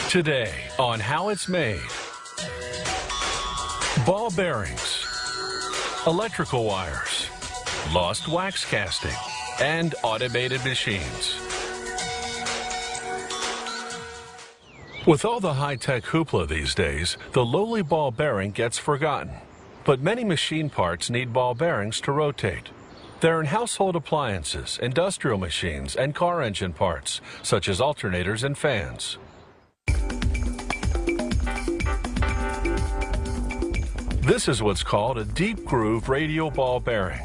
Today on How It's Made. Ball bearings, electrical wires, lost wax casting, and automated machines. With all the high-tech hoopla these days, the lowly ball bearing gets forgotten. But many machine parts need ball bearings to rotate. They're in household appliances, industrial machines, and car engine parts, such as alternators and fans. This is what's called a deep groove radial ball bearing.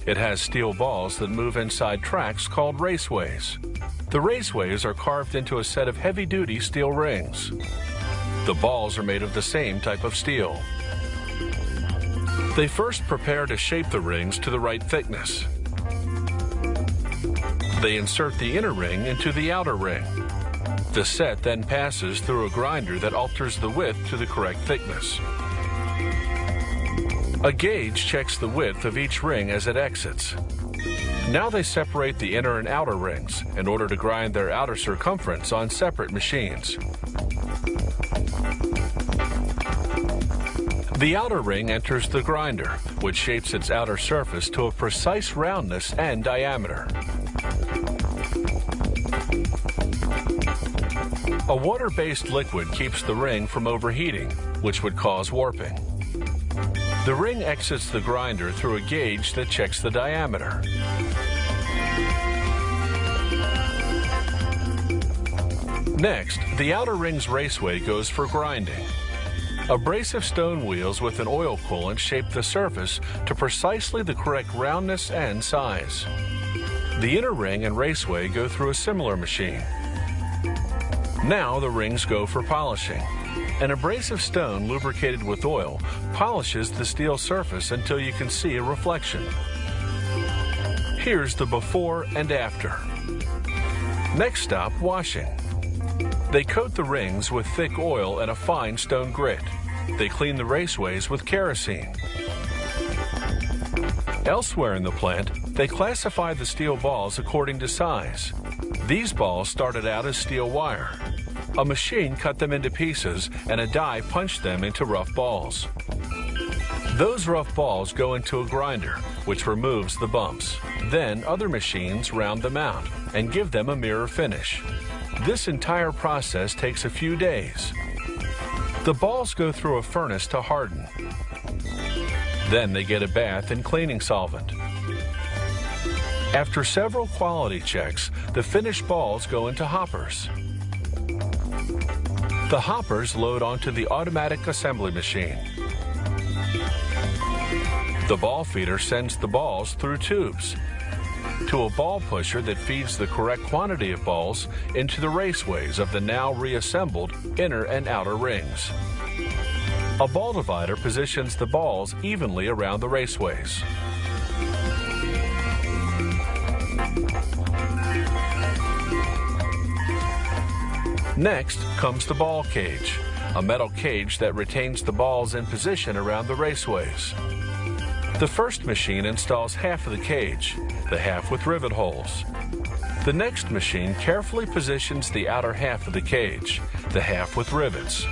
It has steel balls that move inside tracks called raceways. The raceways are carved into a set of heavy-duty steel rings. The balls are made of the same type of steel. They first prepare to shape the rings to the right thickness. They insert the inner ring into the outer ring. The set then passes through a grinder that alters the width to the correct thickness. A gauge checks the width of each ring as it exits. Now they separate the inner and outer rings in order to grind their outer circumference on separate machines. The outer ring enters the grinder, which shapes its outer surface to a precise roundness and diameter. A water-based liquid keeps the ring from overheating, which would cause warping. The ring exits the grinder through a gauge that checks the diameter. Next, the outer ring's raceway goes for grinding. Abrasive stone wheels with an oil coolant shape the surface to precisely the correct roundness and size. The inner ring and raceway go through a similar machine. Now the rings go for polishing. An abrasive stone lubricated with oil polishes the steel surface until you can see a reflection. Here's the before and after. Next stop, washing. They coat the rings with thick oil and a fine stone grit. They clean the raceways with kerosene. Elsewhere in the plant, they classify the steel balls according to size. These balls started out as steel wire. A machine cut them into pieces and a die punched them into rough balls. Those rough balls go into a grinder, which removes the bumps. Then other machines round them out and give them a mirror finish. This entire process takes a few days. The balls go through a furnace to harden. Then they get a bath in cleaning solvent. After several quality checks, the finished balls go into hoppers. The hoppers load onto the automatic assembly machine. The ball feeder sends the balls through tubes to a ball pusher that feeds the correct quantity of balls into the raceways of the now reassembled inner and outer rings. A ball divider positions the balls evenly around the raceways. Next comes the ball cage, a metal cage that retains the balls in position around the raceways. The first machine installs half of the cage, the half with rivet holes. The next machine carefully positions the outer half of the cage, the half with rivets.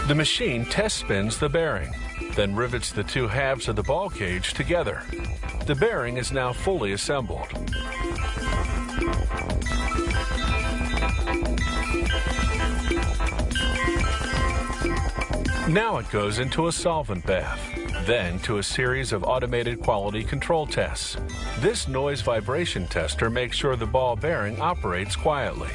The machine test spins the bearing, then rivets the two halves of the ball cage together. The bearing is now fully assembled. Now it goes into a solvent bath, then to a series of automated quality control tests. This noise vibration tester makes sure the ball bearing operates quietly.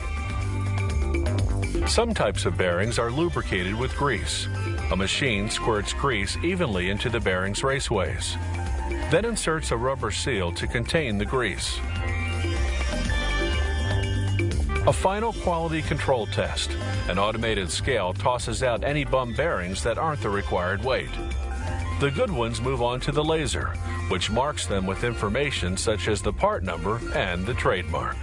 Some types of bearings are lubricated with grease. A machine squirts grease evenly into the bearing's raceways, then inserts a rubber seal to contain the grease. A final quality control test. An automated scale tosses out any bum bearings that aren't the required weight. The good ones move on to the laser, which marks them with information such as the part number and the trademark.